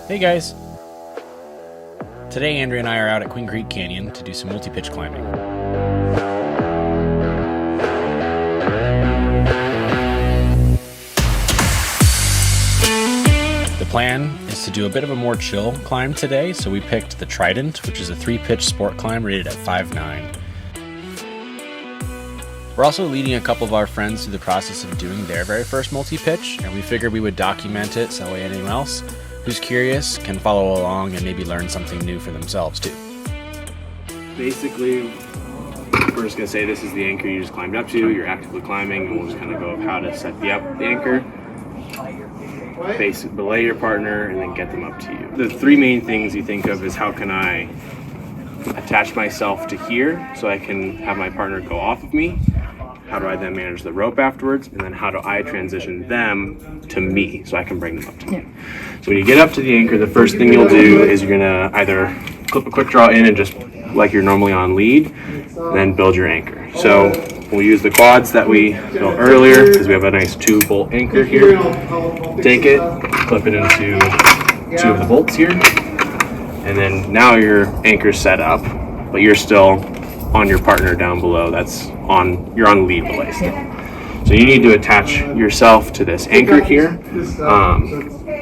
Hey guys! Today Andrea and I are out at Queen Creek Canyon to do some multi-pitch climbing. The plan is to do a bit of a more chill climb today, so we picked the Trident, which is a 3-pitch sport climb rated at 5'9". We're also leading a couple of our friends through the process of doing their very first multi-pitch, and we figured we would document it so that way anyone else who's curious can follow along and maybe learn something new for themselves too. Basically, we're just going to say this is the anchor you just climbed up to, you're actively climbing, and we'll just kind of go of how to set the anchor, basically belay your partner, and then get them up to you. The three main things you think of is how can I attach myself to here so I can have my partner go off of me, how do I then manage the rope afterwards, and then how do I transition them to me so I can bring them up to me. So when you get up to the anchor, the first thing you'll do is you're gonna either clip a quick draw in and just like you're normally on lead, then build your anchor. So we'll use the quads that we built earlier because we have a nice 2-bolt anchor here. Take it, clip it into 2 of the bolts here, and then now your anchor's set up, but you're still on your partner down below. You're on lead belay still. So you need to attach yourself to this anchor here.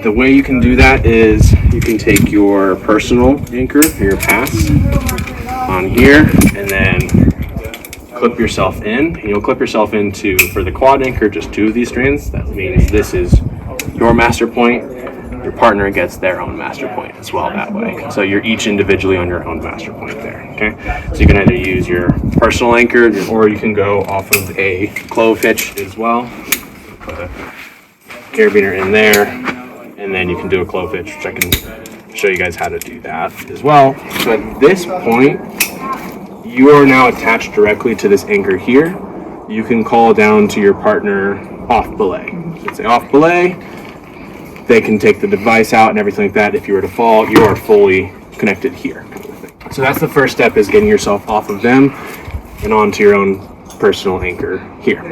The way you can do that is you can take your personal anchor, your pass, on here, and then clip yourself in. And you'll clip yourself into, for the quad anchor, just 2 of these strands. That means this is your master point. Your partner gets their own master point as well that way. So you're each individually on your own master point there, okay? So you can either use your personal anchor or you can go off of a clove hitch as well. Put a carabiner in there, and then you can do a clove hitch, which I can show you guys how to do that as well. So at this point, you are now attached directly to this anchor here. You can call down to your partner off belay. So say off belay. They can take the device out and everything like that. If you were to fall, you are fully connected here. So that's the first step, is getting yourself off of them and onto your own personal anchor here.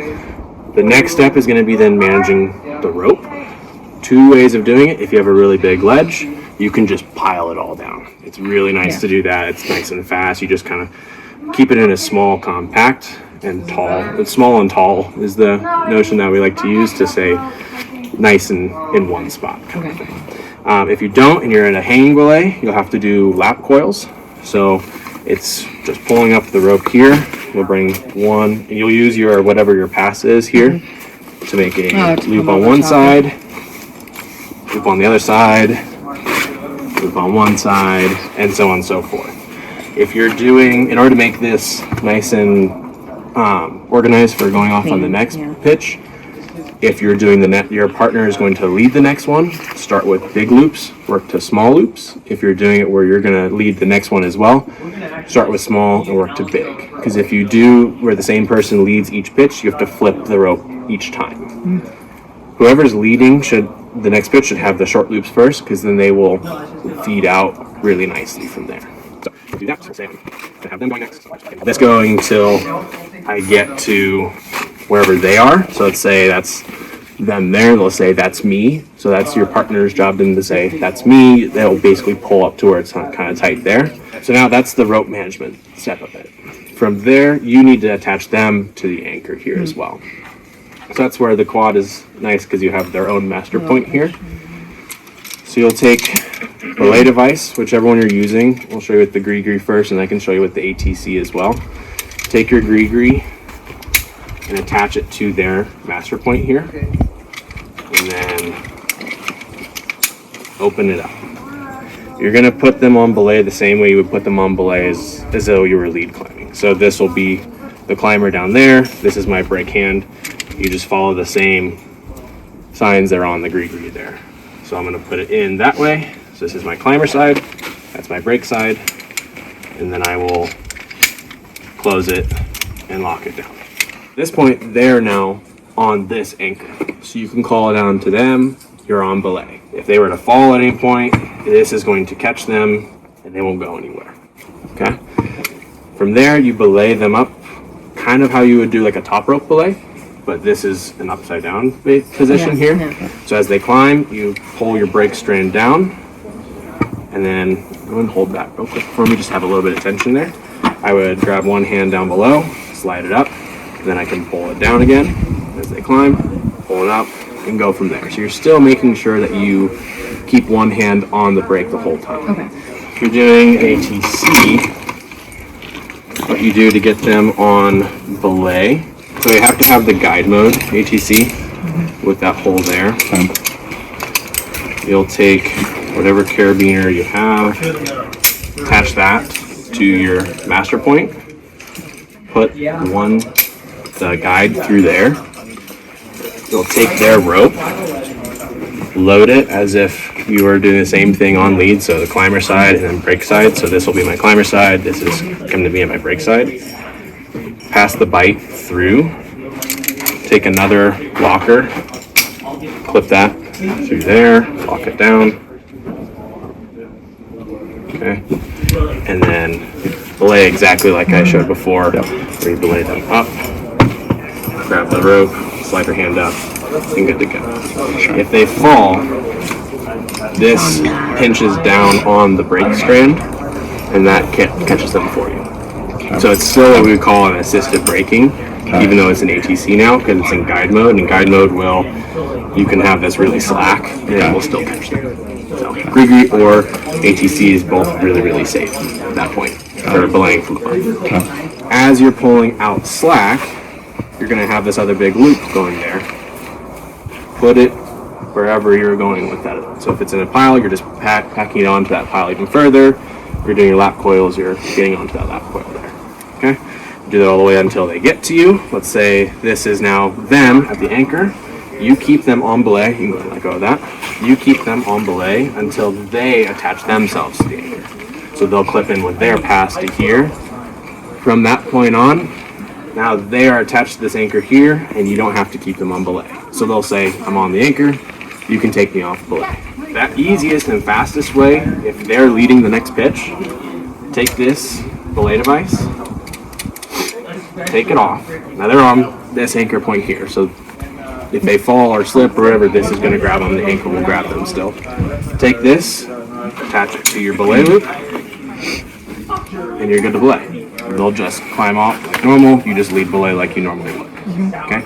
The next step is going to be then managing the rope. 2 ways of doing it. If you have a really big ledge, you can just pile it all down. It's really nice to do that. It's nice and fast. You just kind of keep it in a small, compact, and tall. But small and tall is the notion that we like to use to say nice and in one spot kind of thing. If you don't and you're in a hanging belay, you'll have to do lap coils. So it's just pulling up the rope here. You'll bring one, and you'll use your whatever your pass is here to make a loop on one side, loop on the other side, loop on one side, and so on and so forth. If you're doing, in order to make this nice and organized for going off on the next pitch, if you're doing your partner is going to lead the next one, start with big loops, work to small loops. If you're doing it where you're going to lead the next one as well, start with small and work to big. Because if you do where the same person leads each pitch, you have to flip the rope each time. Whoever's leading the next pitch should have the short loops first, because then they will feed out really nicely from there. So do that. So say I have them going next. This going until I get to wherever they are. So let's say that's them there. They'll say that's me. So that's your partner's job then to say that's me. They'll basically pull up to where it's kind of tight there. So now that's the rope management step of it. From there, you need to attach them to the anchor here as well. So that's where the quad is nice, because you have their own master point here. So you'll take belay device, whichever one you're using. We'll show you with the gree first, and I can show you with the ATC as well. Take your gree and attach it to their master point here, and then open it up. You're going to put them on belay the same way you would put them on belay as though you were lead climbing. So this will be the climber down there. This is my brake hand. You just follow the same signs that are on the gree there. So I'm going to put it in that way. So this is my climber side, that's my brake side, and then I will close it and lock it down. At this point, they're now on this anchor. So you can call it down to them, you're on belay. If they were to fall at any point, this is going to catch them and they won't go anywhere. Okay? From there, you belay them up kind of how you would do like a top rope belay, but this is an upside down position here. So as they climb, you pull your brake strand down And then go and hold that real quick for me, just have a little bit of tension there. I would grab one hand down below, slide it up, and then I can pull it down again as they climb, pull it up, and go from there. So you're still making sure that you keep one hand on the brake the whole time. Okay. If you're doing ATC, what you do to get them on belay, so you have to have the guide mode ATC with that hole there. You'll take whatever carabiner you have, attach that to your master point, put the guide through there. You'll take their rope, load it as if you were doing the same thing on lead, so the climber side and then brake side. So this will be my climber side, this is going to be my brake side. Pass the bite through, take another locker, clip that through there, lock it down. Okay, and then belay exactly like I showed before, where you belay them up, grab the rope, slide your hand up, and good to go. If they fall, this pinches down on the brake strand, and that catches them for you. So it's still what we would call an assisted braking, even though it's an ATC now, because it's in guide mode, and guide mode you can have this really slack, and it will still catch them. So Grigri or ATC is both really, really safe at that point for belaying from above. As you're pulling out slack, you're going to have this other big loop going there. Put it wherever you're going with that. So if it's in a pile, you're just packing it onto that pile even further. If you're doing your lap coils, you're getting onto that lap coil there. Okay? Do that all the way until they get to you. Let's say this is now them at the anchor. You keep them on belay. You can go ahead and let go of that. You keep them on belay until they attach themselves to the anchor. So they'll clip in with their pass to here. From that point on, now they are attached to this anchor here, and you don't have to keep them on belay. So they'll say, I'm on the anchor, you can take me off belay. That easiest and fastest way, if they're leading the next pitch, take this belay device, take it off. Now they're on this anchor point here, so if they fall or slip or whatever, this is going to grab them, the anchor will grab them still. Take this, attach it to your belay loop, and you're good to belay. They'll just climb off like normal, you just lead belay like you normally would. Okay?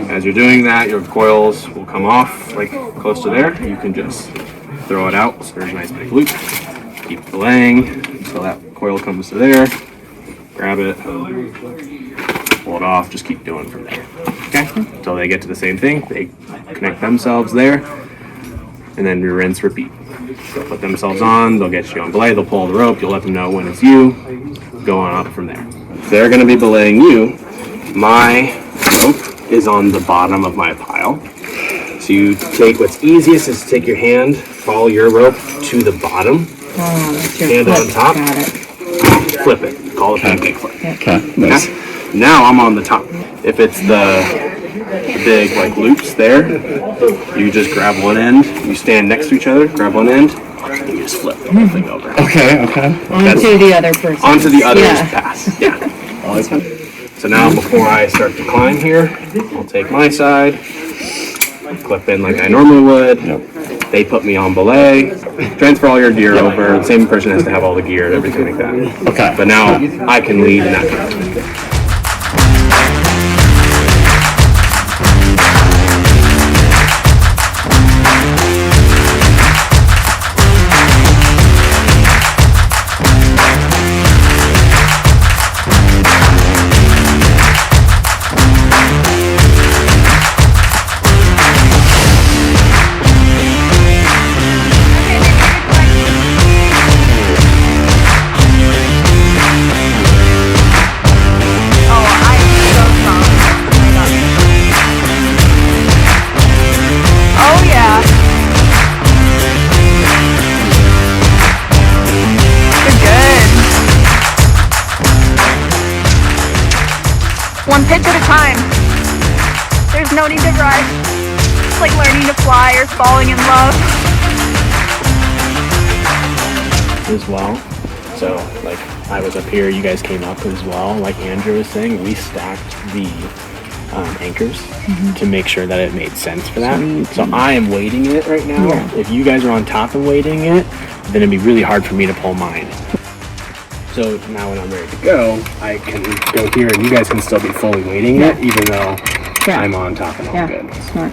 As you're doing that, your coils will come off like close to there. You can just throw it out, so there's a nice big loop. Keep belaying until that coil comes to there. Grab it, pull it off, just keep doing from there. Okay? Until they get to the same thing, they connect themselves there, and then you rinse, repeat. They'll put themselves on, they'll get you on belay, they'll pull the rope, you'll let them know when it's you, go on up from there. If they're going to be belaying you, my rope is on the bottom of my pile. So you take, what's easiest is to take your hand, follow your rope to the bottom, hand on top, flip it, call it pancake flip. Okay, nice. Now I'm on the top. If it's the big like loops there, you just grab one end, you stand next to each other, grab one end, and you just flip the whole thing over. Okay. Onto the other person. Onto the other's pass. Yeah. So now before I start to climb here, I'll take my side, clip in like I normally would. Yep. They put me on belay, transfer all your gear over. The same person has to have all the gear and everything like that. Okay. But now I can lead in that kind of thing. One pitch at a time. There's no need to rush. It's like learning to fly or falling in love. As well. So, like, I was up here, you guys came up as well. Like Andrew was saying, we stacked the anchors to make sure that it made sense for that. So I am weighting it right now. Yeah. If you guys are on top and weighting it, then it'd be really hard for me to pull mine. So now when I'm ready to go, I can go here and you guys can still be fully weighting it, even though Yeah. I'm on top and all Yeah, good. smart.